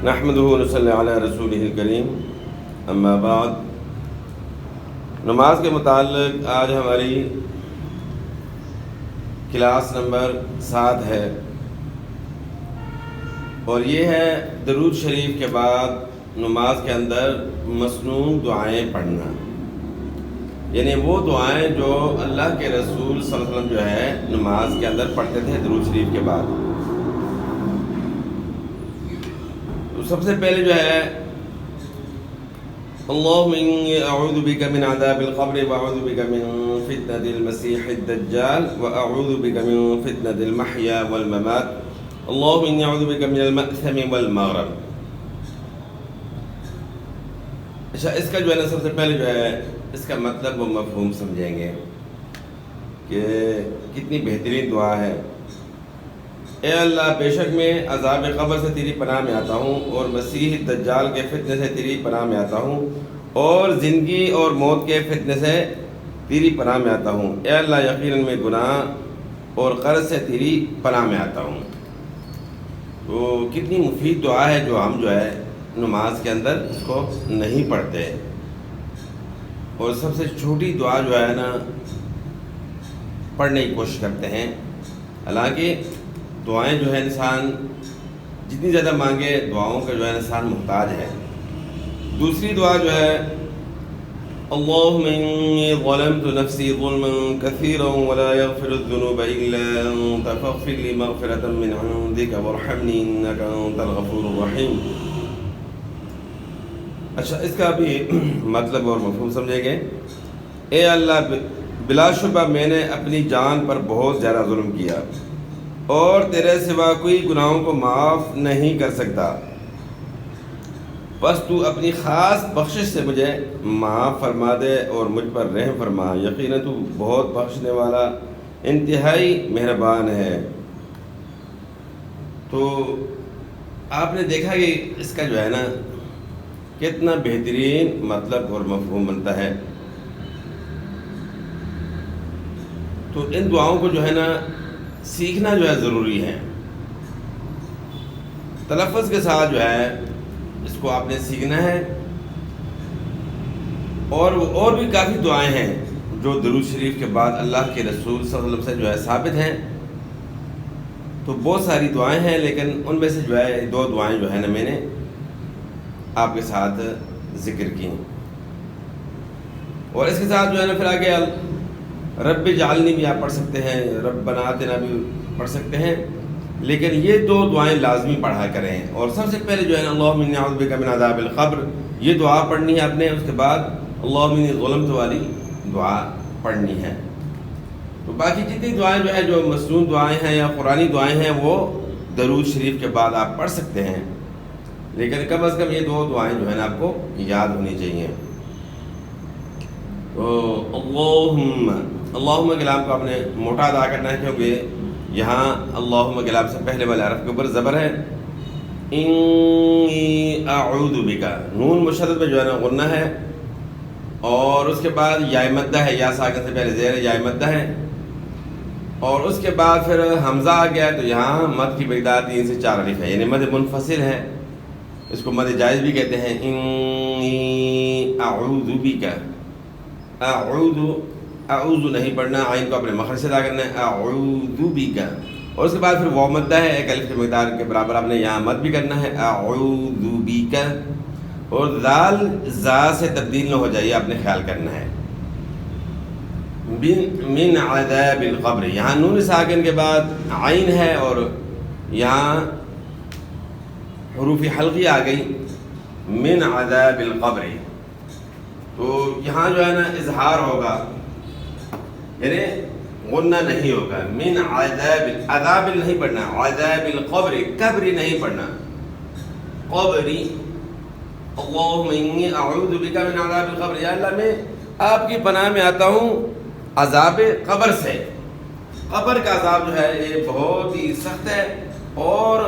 نحمدہ ونصلی علی رسولہ الکریم، اما بعد۔ نماز کے متعلق آج ہماری کلاس نمبر 7 ہے، اور یہ ہے درود شریف کے بعد نماز کے اندر مسنون دعائیں پڑھنا، یعنی وہ دعائیں جو اللہ کے رسول صلی اللہ علیہ وسلم جو ہے نماز کے اندر پڑھتے تھے درود شریف کے بعد۔ تو سب سے پہلے جو ہے اللہم انی اعوذ بک من عذاب القبر واعوذ بک من فتنة المسیح الدجال واعوذ بک من فتنة المحیا والممات اللہم انی اعوذ بک من المأثم والمغرم۔ اچھا، اس کا جو ہے نا سب سے پہلے جو ہے اس کا مطلب و مفہوم سمجھیں گے کہ کتنی بہترین دعا ہے۔ اے اللہ، بے شک میں عذاب قبر سے تیری پناہ میں آتا ہوں، اور مسیح دجال کے فتنے سے تیری پناہ میں آتا ہوں، اور زندگی اور موت کے فتنے سے تیری پناہ میں آتا ہوں۔ اے اللہ، یقیناً میں گناہ اور قرض سے تیری پناہ میں آتا ہوں۔ تو کتنی مفید دعا ہے جو ہم جو ہے نماز کے اندر اس کو نہیں پڑھتے، اور سب سے چھوٹی دعا جو ہے نا پڑھنے کی کوشش کرتے ہیں۔ حالانکہ دعائیں جو ہے انسان جتنی زیادہ مانگے دعاؤں کا جو ہے انسان محتاج ہے۔ دوسری دعا جو ہے اللہم انی ظلمت نفسی ظلما کثیرا ولا یغفر الذنوب الا انت فاغفر لی مغفرۃ من عندک وارحمنی انک انت الغفور الرحیم۔ اچھا، اس کا بھی مطلب اور مفہوم سمجھیں گے۔ اے اللہ، بلا شبہ میں نے اپنی جان پر بہت زیادہ ظلم کیا، اور تیرے سوا کوئی گناہوں کو معاف نہیں کر سکتا، بس تو اپنی خاص بخشش سے مجھے معاف فرما دے اور مجھ پر رحم فرما، یقیناً تو بہت بخشنے والا انتہائی مہربان ہے۔ تو آپ نے دیکھا کہ اس کا جو ہے نا کتنا بہترین مطلب اور مفہوم بنتا ہے۔ تو ان دعاؤں کو جو ہے نا سیکھنا جو ہے ضروری ہے، تلفظ کے ساتھ جو ہے اس کو آپ نے سیکھنا ہے۔ اور بھی کافی دعائیں ہیں جو درود شریف کے بعد اللہ کے رسول صلی اللہ علیہ وسلم سے جو ہے ثابت ہیں۔ تو بہت ساری دعائیں ہیں، لیکن ان میں سے جو ہے 2 دعائیں جو ہے نا میں نے آپ کے ساتھ ذکر کی، اور اس کے ساتھ جو ہے نا پھر آگے رب اجعلنی بھی آپ پڑھ سکتے ہیں، ربنا آتنا بھی پڑھ سکتے ہیں، لیکن یہ 2 دعائیں لازمی پڑھا کریں۔ اور سب سے پہلے جو ہے نا اللہم انی اعوذ بک من عذاب القبر، یہ دعا پڑھنی ہے آپ نے۔ اس کے بعد اللہم انی ظلمت والی دعا پڑھنی ہے۔ تو باقی جتنی دعائیں جو ہے جو مسنون دعائیں ہیں یا قرآنی دعائیں ہیں وہ درود شریف کے بعد آپ پڑھ سکتے ہیں، لیکن کم از کم یہ 2 دعائیں جو ہے نا آپ کو یاد ہونی چاہیے۔ تو اللہم کے لام کو آپ نے موٹا ادا کرنا ہے، کیونکہ یہاں اللہم کے لام سے پہلے والے حرف کے اوپر زبر ہے۔ انی اعوذ بک، نون مشدد میں جو ہے نا غنہ ہے، اور اس کے بعد یا مدہ ہے، یا ساکن سے پہلے زیر یا مدہ ہے، اور اس کے بعد پھر حمزہ آ گیا، تو یہاں مد کی مقدار 3 سے 4 الف ہے، یعنی مد منفصل ہے، اس کو مد جائز بھی کہتے ہیں۔ انی اعوذ بک، اعوذ نہیں پڑھنا، عین کو اپنے مخرج سے ادا کرنا ہے، اعوذ بک، اور اس کے بعد پھر واو مدہ ہے، 1 الف کی مقدار کے برابر آپ نے یہاں مد بھی کرنا ہے، اعوذ بک، اور ذال زا سے تبدیل نہ ہو جائے، آپ نے خیال کرنا ہے۔ من عذاب القبر، یہاں نون ساکن کے بعد عین ہے، اور یہاں حروف حلقی آ گئی، من عذاب القبر، تو یہاں جو ہے نا اظہار ہوگا، یعنی غنہ نہیں ہوگا۔ من عذاب، عذاب نہیں پڑھنا، عذاب القبر، قبری نہیں پڑھنا، قبری۔ اللہم انی اعوذ بک من عذاب القبر، یا اللہ میں آپ کی پناہ میں آتا ہوں عذاب قبر سے۔ قبر کا عذاب جو ہے یہ بہت ہی سخت ہے، اور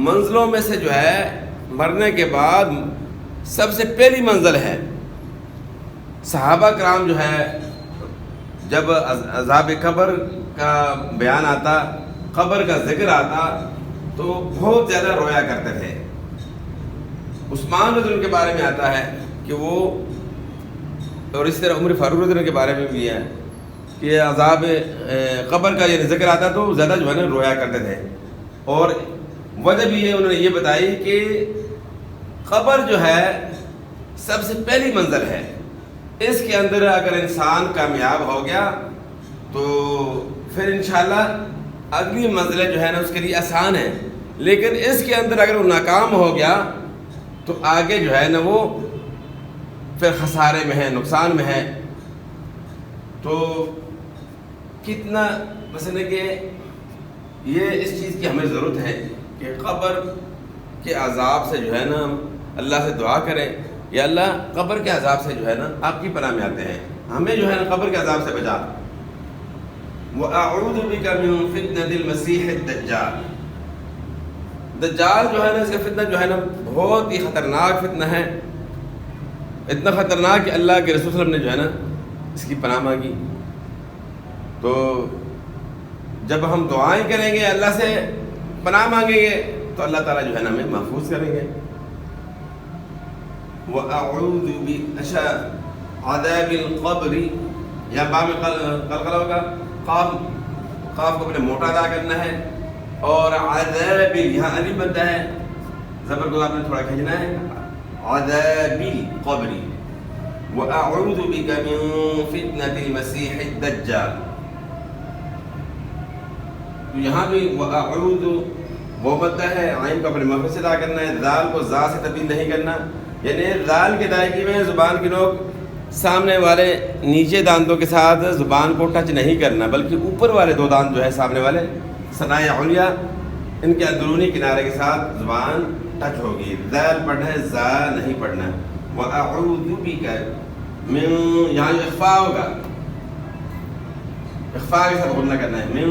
منزلوں میں سے جو ہے مرنے کے بعد سب سے پہلی منزل ہے۔ صحابہ کرام جو ہے جب عذاب قبر کا بیان آتا، قبر کا ذکر آتا، تو بہت زیادہ رویا کرتے تھے. عثمان رضی اللہ عنہ کے بارے میں آتا ہے کہ وہ، اور اس طرح عمر فاروق رضی اللہ عنہ کے بارے میں بھی ہے کہ عذاب قبر کا یہ ذکر آتا تو زیادہ جو ہے نا رویا کرتے تھے. اور وجہ بھی یہ انہوں نے یہ بتائی کہ قبر جو ہے سب سے پہلی منزل ہے، اس کے اندر اگر انسان کامیاب ہو گیا تو پھر انشاءاللہ اگلی منزلیں جو ہے نا اس کے لیے آسان ہیں، لیکن اس کے اندر اگر وہ ناکام ہو گیا تو آگے جو ہے نا وہ پھر خسارے میں ہے، نقصان میں ہے. تو کتنا مثلا کہ یہ اس چیز کی ہمیں ضرورت ہے کہ قبر کے عذاب سے جو ہے نا اللہ سے دعا کریں، یا اللہ قبر کے عذاب سے جو ہے نا آپ کی پناہ میں آتے ہیں، ہمیں جو ہے نا قبر کے عذاب سے بچا. وَأَعُوذُ بِكَ مِن فِتْنَةِ الْمَسِيحِ الدَّجَّالِ. دجال جو ہے نا اس کا فتنہ جو ہے نا بہت ہی خطرناک فتنہ ہے، اتنا خطرناک کہ اللہ کے رسول صلی اللہ علیہ وسلم نے جو ہے نا اس کی پناہ مانگی. تو جب ہم دعائیں کریں گے، اللہ سے پناہ مانگیں گے تو اللہ تعالیٰ جو ہے نا ہمیں محفوظ کریں گے. وَأَعُوذُ بِعَذَابِ الْقَبْرِ، یا با میں قلقلہ ہوگا، قاف کو اپنے موٹا ادا کرنا ہے، اور عذاب یہاں علی بنتا ہے، زبر کو آپ نے تھوڑا کھینچنا ہے، عذاب القبر. وَأَعُوذُ بِكَ مِن فِتْنَةِ الْمَسِيحِ الدَّجَّالِ. تو یہاں بھی وَأَعُوذُ وہ بنتا ہے، عین کو اپنے مخرج سے ادا کرنا ہے، ذال کو ذا سے تبدیل نہیں کرنا، یعنی ذال کے ادائیگی میں زبان کی نوک سامنے والے نیچے دانتوں کے ساتھ زبان کو ٹچ نہیں کرنا، بلکہ اوپر والے دو دانت جو ہے سامنے والے ثنائے علیہ ان کے اندرونی کنارے کے ساتھ زبان ٹچ ہوگی. ذال پڑھنا ہے، ذا نہیں پڑھنا. وَأَعُوذُ بِكَ من، یہاں اخفاء ہوگا، اخفاء کے ساتھ غنہ کرنا ہے، من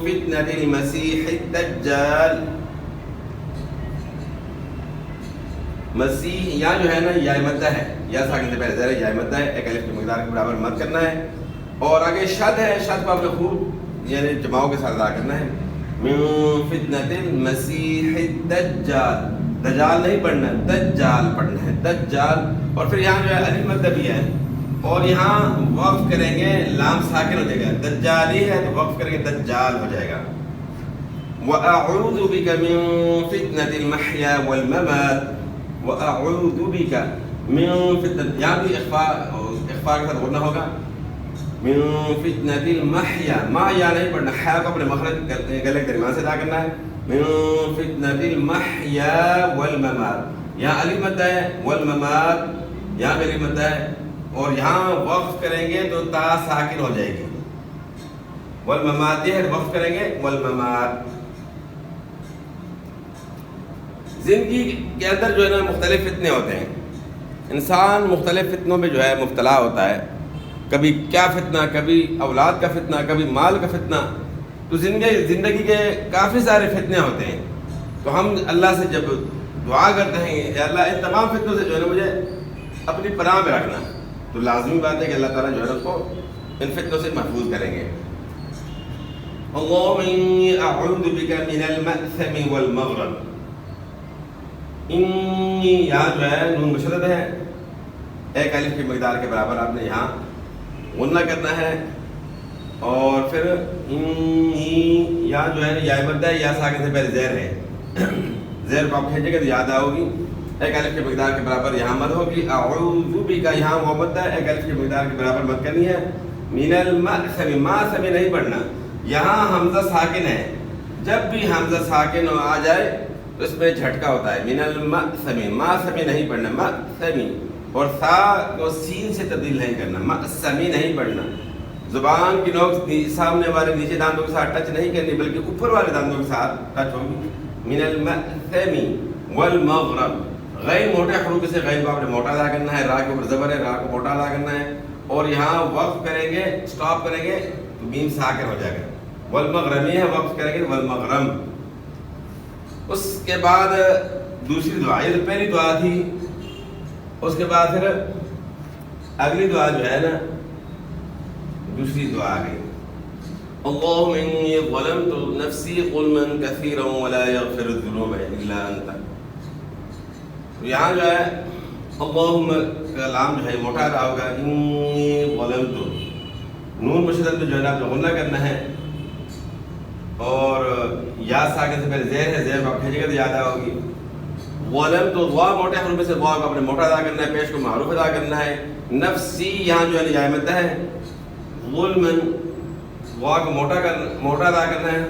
فتنة المسیح الدجال. مسیح یا جو ہے نا یا مدہ ہے، یا ساکن سے پہلے زیر یا مدہ ہے، ایک الف کی مقدار کے برابر مد کرنا ہے. اور آگے شد ہے، شد کو آپ نے خوب یعنی جماؤں کے ساتھ ادا کرنا ہے. من فتنة المسیح الدجال، دجال نہیں پڑھنا، دجال پڑھنا ہے، دجال. اور پھر یہاں جو ہے الف مدہ بھی ہے، اور یہاں وقف کریں گے، لام ساکن ہو جائے گا، دجالی ہے تو وقف کریں گے دجال ہو جائے گا. وَأَعُوذُ بِكَ مِن فِتْنَةِ الْمَحْيَا وَالْمَمَاتِ. وَأَعُوذُ بِكَ مِن فِتْنَةِ، یہاں بھی اخفاء کے ساتھ غنہ ہوگا. من فتنة المحیا، ما یا نہیں پڑھنا، حیا کو اپنے مخرج گلے کے درمیان سے ادا کرنا ہے. من فتنة المحیا والممات، یہاں علی مدہ ہے، والممات یہاں بھی علی مدہ ہے، اور یہاں وقف کریں گے تو تا ساکن ہو جائے گی. والممات یہ ہے وقف کریں گے والممات. زندگی کے اندر جو ہے نا مختلف فتنے ہوتے ہیں، انسان مختلف فتنوں میں جو ہے مبتلا ہوتا ہے، کبھی کیا فتنہ، کبھی اولاد کا فتنہ، کبھی مال کا فتنہ. تو زندگی کے کافی سارے فتنے ہوتے ہیں. تو ہم اللہ سے جب دعا کرتے ہیں کہ اللہ ان تمام فتنوں سے جو ہے نا مجھے اپنی پناہ میں رکھنا، تو لازمی بات ہے کہ اللہ تعالیٰ جو ہے نا اس کو ان فتنوں سے محفوظ کریں گے. اللہم انی اعوذ بک من المأثم والمغرم. انی یہاں جو ہے نون مشدد ہے، ایک الف کی مقدار کے برابر آپ نے یہاں غنہ کرنا ہے. اور پھر انی یہاں جو ہے یا مدہ ہے، یا ساکن سے پہلے زیر ہے، زیر کو آپ کھینچیں گے تو یاد آؤگی، ایک الف کی مقدار کے برابر یہاں مد ہوگی. اعوذ بک یہاں وہ مدہ ہے، ایک الف کی مقدار کے برابر مد کرنی ہے. من المأثم، ماسمی نہیں پڑھنا، یہاں حمزہ ساکن ہے، جب بھی حمزہ ساکن آ جائے تو اس میں جھٹکا ہوتا ہے. من المأثم، ماسمی نہیں پڑھنا، مأثمی. اور سا کو سین سے تبدیل نہیں کرنا، مأثمی نہیں پڑھنا. زبان کی نوک سامنے والے نیچے دانتوں کے ساتھ ٹچ نہیں کرنی، بلکہ اوپر والے دانتوں کے ساتھ ٹچ ہوگی. من المأثم والمغرب، غیر موٹے حروف سے غیر کو آپ نے موٹا ادا کرنا ہے، را کے اوپر زبر ہے، را کو موٹا ادا کرنا ہے. اور یہاں وقف کریں گے، سٹاپ کریں گے تو میم ساکن ہو جائے گا. والمغرمی ہے، وقف کریں گے والمغرم. اس کے بعد دوسری دعا، یہ تو پہلی دعا تھی. اس کے بعد پھر اگلی دعا جو ہے نا دوسری دعا آ گئی. اللهم انی ظلمت نفسی ظلما کثیرا ولا یغفر الذنوب الا انت. یہاں جو ہے اللہم کا لام جو ہے موٹا ادا ہوگا. انی ظلمت نون مشدد میں جو ہے نا آپ نے غنہ کرنا ہے, اور یا ساکن سے پہلے زیر ہے, زیر کو آپ بھیجے گا تو یاد ہوگی. ظلمت ضا موٹے حروف میں سے ضا کو آپ نے موٹا ادا کرنا ہے, پیش کو معروف ادا کرنا ہے. نفسی یہاں جو ہے جائے مدہ ہے. ظلمن وا کو موٹا ادا کرنا ہے.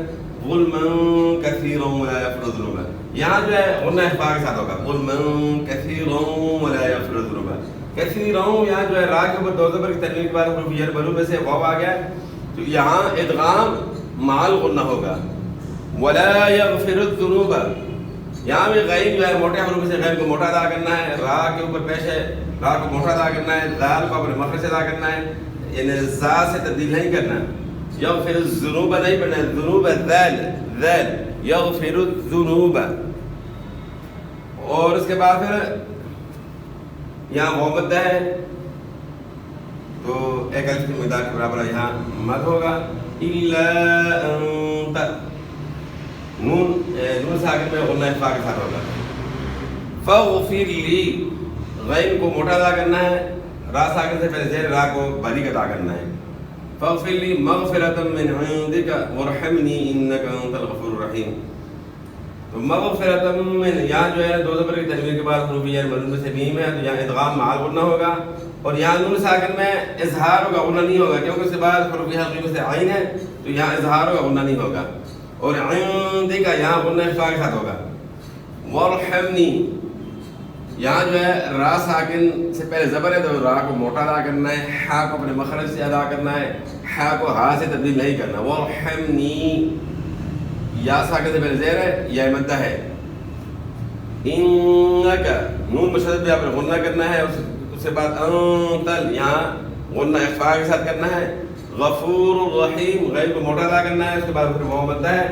ظلمن کثیرا ولا یغفر الذنوب, یہاں جو ہے غنہ اخفاء کے ساتھ ہوگا. ظلمن کثیرا ولا یغفر الذنوب. کثیرا یہاں جو ہے را کے اوپر دو زبر کی تنوین کے بعد حروف یر بلو میں سے واو آ گیا, تو یہاں ادغام مال غنہ ہوگا. ولا یغفر الذنوب, یہاں بھی غین جو ہے موٹے حروف سے غین کو موٹا ادا کرنا ہے. را کے اوپر پیش ہے, را کو موٹا ادا کرنا ہے. دال کو اپنے مخرج سے ادا کرنا ہے, یعنی زا سے تبدیل نہیں کرنا. یغفر الذنوب نہیں پڑھنا ہے, ذنوب ذال ذال یغفر الذنوب. اور اس کے بعد پھر یہاں واو مدہ ہے, تو ایک الف کی مقدار کے برابر یہاں مد ہوگا. الا انت نون ساکن میں غنہ اخفاء کے ساتھ ہوگا. فاغفر لی غین کو موٹا ادا کرنا ہے, را ساکن سے پہلے زیر را کو باریک ادا کرنا ہے. فاغفر لی مغفرۃ من عندک وارحمنی انک انت الغفور الرحیم. تو مغفرۃ من, یہاں جو ہے دو زبر کی تنوین کے بعد حروف یر ملون میں سے میم ہے, تو یہاں ادغام مع غنہ ہوگا. اور یہاں نون ساکن میں اظہار ہوگا, غنہ نہیں ہوگا, کیونکہ اس کے بعد حروف حلقی میں سے عین ہے, تو یہاں اظہار ہوگا, غنہ نہیں ہوگا. اور عندک یہاں غنہ اخفاء کے ساتھ ہوگا. وارحمنی یہاں جو ہے را ساکن سے پہلے زبر ہے, تو را کو موٹا ادا کرنا ہے, ہا کو اپنے مخرج سے ادا کرنا ہے, ہا کو ہا سے تبدیل نہیں کرنا. وارحمنی یا ساکن سے پہلے زیر ہے, یا مدہ ہے. انک نون مشدد پہ آپ نے غنہ کرنا ہے, اس کے بعد انتل یہاں غنہ اخفاء کے ساتھ کرنا ہے. غفور الرحیم غین کو موٹا ادا کرنا ہے, اس کے بعد پھر واو مدہ ہے,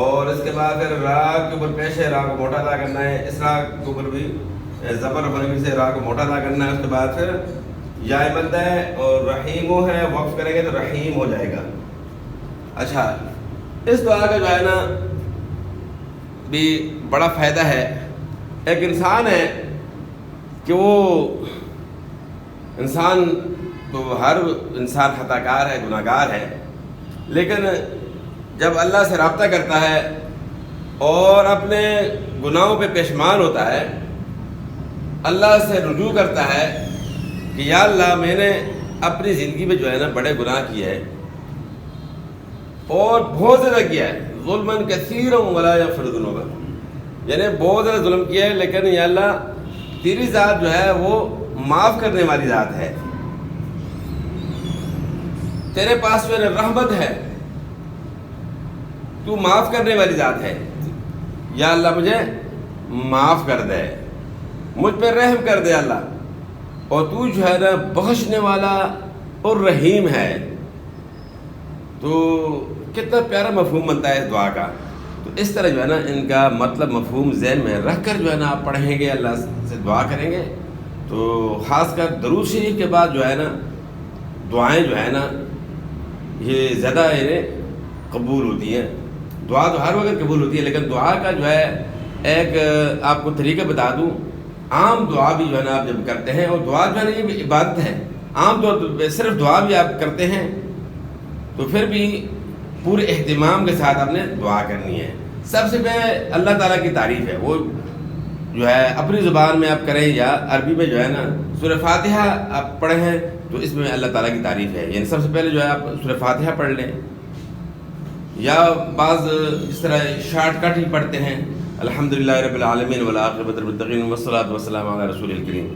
اور اس کے بعد پھر را کے اوپر پیش ہے, را کو موٹا ادا کرنا ہے. اس را کے اوپر بھی زبر ہونے سے را کو موٹا ادا کرنا ہے. اس کے بعد پھر یا مدہ ہے, اور رحیمو ہے, وقف کریں گے تو رحیم ہو جائے گا. اچھا, اس دعا کا جو ہے نا بھی بڑا فائدہ ہے. ایک انسان ہے کہ وہ انسان تو ہر انسان خطا کار ہے, گناہ گار ہے, لیکن جب اللہ سے رابطہ کرتا ہے اور اپنے گناہوں پہ پیشمان ہوتا ہے, اللہ سے رجوع کرتا ہے کہ یا اللہ میں نے اپنی زندگی میں جو ہے نا بڑے گناہ کیے ہیں اور بہت زیادہ کیا ہے. ظلمن کثیرا ولا یغفر الذنوب, یعنی بہت زیادہ ظلم کیا ہے, لیکن یا اللہ تیری ذات جو ہے وہ معاف کرنے والی ذات ہے, تیرے پاس جو ہے رحمت ہے, تو معاف کرنے والی ذات ہے. یا اللہ مجھے معاف کر دے, مجھ پہ رحم کر دے اللہ, اور تو جو ہے نا بخشنے والا اور رحیم ہے. تو کتنا پیارا مفہوم بنتا ہے اس دعا کا. تو اس طرح جو ہے نا ان کا مطلب مفہوم ذہن میں رکھ کر جو ہے نا آپ پڑھیں گے, اللہ سے دعا کریں گے, تو خاص کر درود شریف کے بعد جو ہے نا دعائیں جو ہے نا یہ زیادہ قبول ہوتی ہیں. دعا تو ہر وقت قبول ہوتی ہے, لیکن دعا کا جو ہے ایک آپ کو طریقہ بتا دوں. عام دعا بھی جو ہے نا آپ جب کرتے ہیں, اور دعا جو ہے نا یہ بھی عبادت ہے, عام طور پر صرف دعا بھی آپ کرتے ہیں تو پھر بھی پورے اہتمام کے ساتھ آپ نے دعا کرنی ہے. سب سے پہلے اللہ تعالیٰ کی تعریف ہے, وہ جو ہے اپنی زبان میں آپ کریں یا عربی میں جو ہے نا سورہ فاتحہ آپ پڑھیں ہیں تو اس میں اللہ تعالیٰ کی تعریف ہے. یعنی سب سے پہلے جو ہے آپ سورہ فاتحہ پڑھ لیں, یا بعض اس طرح شارٹ کٹ ہی پڑھتے ہیں الحمدللہ رب العالمین والعاقبۃ للمتقین والصلاۃ والسلام علی رسول الکریم.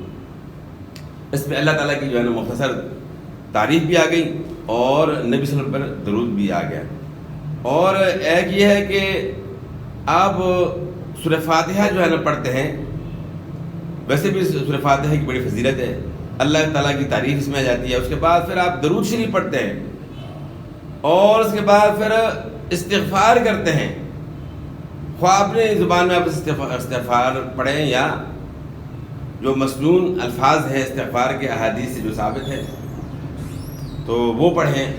اس میں اللہ تعالیٰ کی جو ہے نا مختصر تعریف بھی آ گئی اور نبی صلی اللہ علیہ وسلم پر درود بھی آ گیا. اور ایک یہ ہے کہ آپ سورہ فاتحہ جو ہے نا پڑھتے ہیں, ویسے بھی سورہ فاتحہ کی بڑی فضیلت ہے, اللہ تعالیٰ کی تعریف اس میں آ جاتی ہے. اس کے بعد پھر آپ درود شریف پڑھتے ہیں, اور اس کے بعد پھر استغفار کرتے ہیں. خواہ اپنے زبان میں آپ استغفار پڑھیں یا جو مسنون الفاظ ہیں استغفار کے احادیث سے جو ثابت ہے تو وہ پڑھیں.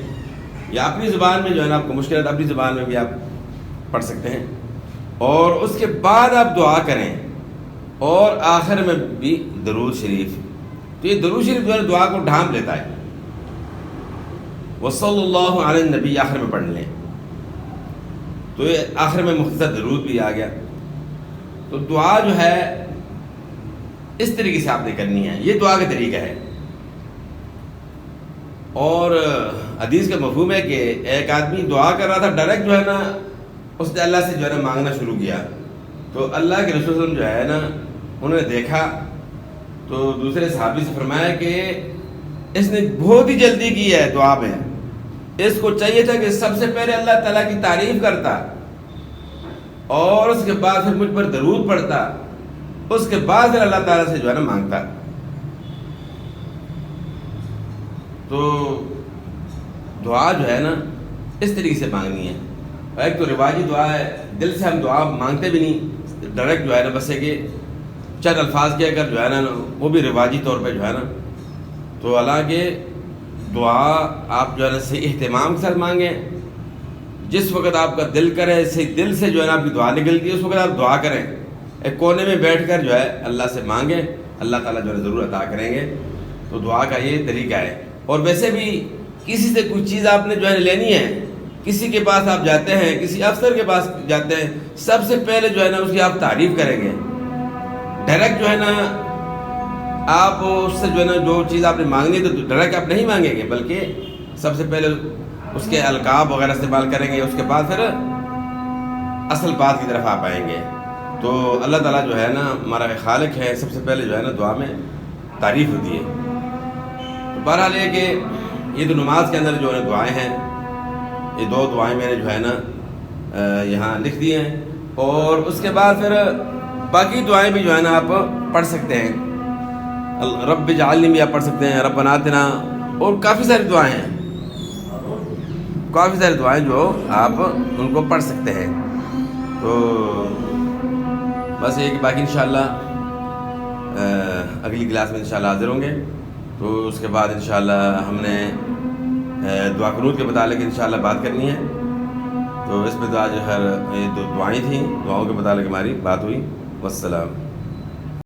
یا اپنی زبان میں جو ہے نا آپ کو مشکل ہے تو اپنی زبان میں بھی آپ پڑھ سکتے ہیں، اور اس کے بعد آپ دعا کریں، اور آخر میں بھی درود شریف. تو یہ درود شریف جو ہے دعا کو ڈھانپ لیتا ہے. وصلی اللہ علی النبی آخر میں پڑھ لیں، تو یہ آخر میں مختصر درود بھی آ گیا. تو دعا جو ہے اس طریقے سے آپ نے کرنی ہے، یہ دعا کا طریقہ ہے. اور حدیث کا مفہوم ہے کہ ایک آدمی دعا کر رہا تھا، ڈائریکٹ جو ہے نا اس نے اللہ سے جو ہے نا مانگنا شروع کیا. تو اللہ کے رسول صلی اللہ علیہ وسلم جو ہے نا انہوں نے دیکھا تو دوسرے صحابی سے فرمایا کہ اس نے بہت ہی جلدی کی ہے دعا میں، اس کو چاہیے تھا کہ سب سے پہلے اللہ تعالیٰ کی تعریف کرتا اور اس کے بعد پھر مجھ پر درود پڑھتا، اس کے بعد پھر اللہ تعالیٰ سے جو ہے نا مانگتا. تو دعا جو ہے نا اس طریقے سے مانگنی ہے. ایک تو رواجی دعا ہے، دل سے ہم دعا مانگتے بھی نہیں، ڈائریکٹ جو ہے نا بس ہے کہ چند الفاظ کے اگر جو ہے نا وہ بھی رواجی طور پہ جو ہے نا. تو حالانکہ دعا آپ جو ہے نا صحیح اہتمام کے ساتھ مانگیں، جس وقت آپ کا دل کرے صحیح دل سے جو ہے نا آپ کی دعا نکلتی ہے اس وقت آپ دعا کریں. ایک کونے میں بیٹھ کر جو ہے اللہ سے مانگیں، اللہ تعالیٰ جو ہے ضرور عطا کریں گے. تو دعا کا یہ طریقہ ہے. اور ویسے بھی کسی سے کوئی چیز آپ نے جو ہے لینی ہے، کسی کے پاس آپ جاتے ہیں، کسی افسر کے پاس جاتے ہیں، سب سے پہلے جو ہے نا اس کی آپ تعریف کریں گے. ڈائریکٹ جو ہے نا آپ اس سے جو ہے نا جو چیز آپ نے مانگنی ہے تو ڈائریکٹ آپ نہیں مانگیں گے، بلکہ سب سے پہلے اس کے القاب وغیرہ استعمال کریں گے، اس کے بعد پھر اصل بات کی طرف آپ آئیں گے. تو اللہ تعالیٰ جو ہے نا ہمارا خالق ہے، سب سے پہلے جو ہے نا دعا میں تعریف ہوتی ہے. تو بہرحال یہ کہ یہ تو نماز کے اندر جو ہے دعائیں ہیں، یہ دو دعائیں میں نے جو ہے نا یہاں لکھ دی ہیں. اور اس کے بعد پھر باقی دعائیں بھی جو ہے نا آپ پڑھ سکتے ہیں. رب اجعلنی بھی آپ پڑھ سکتے ہیں، ربنا آتنا، اور کافی ساری دعائیں ہیں، کافی ساری دعائیں جو آپ ان کو پڑھ سکتے ہیں. تو بس یہ کہ باقی انشاءاللہ اگلی کلاس میں انشاءاللہ حاضر ہوں گے. تو اس کے بعد انشاءاللہ ہم نے دعا قنوت کے متعلق انشاءاللہ بات کرنی ہے. تو اس میں دعا جو ہے یہ دو دعائیں تھیں، دعاؤں کے متعلق ہماری بات ہوئی. والسلام.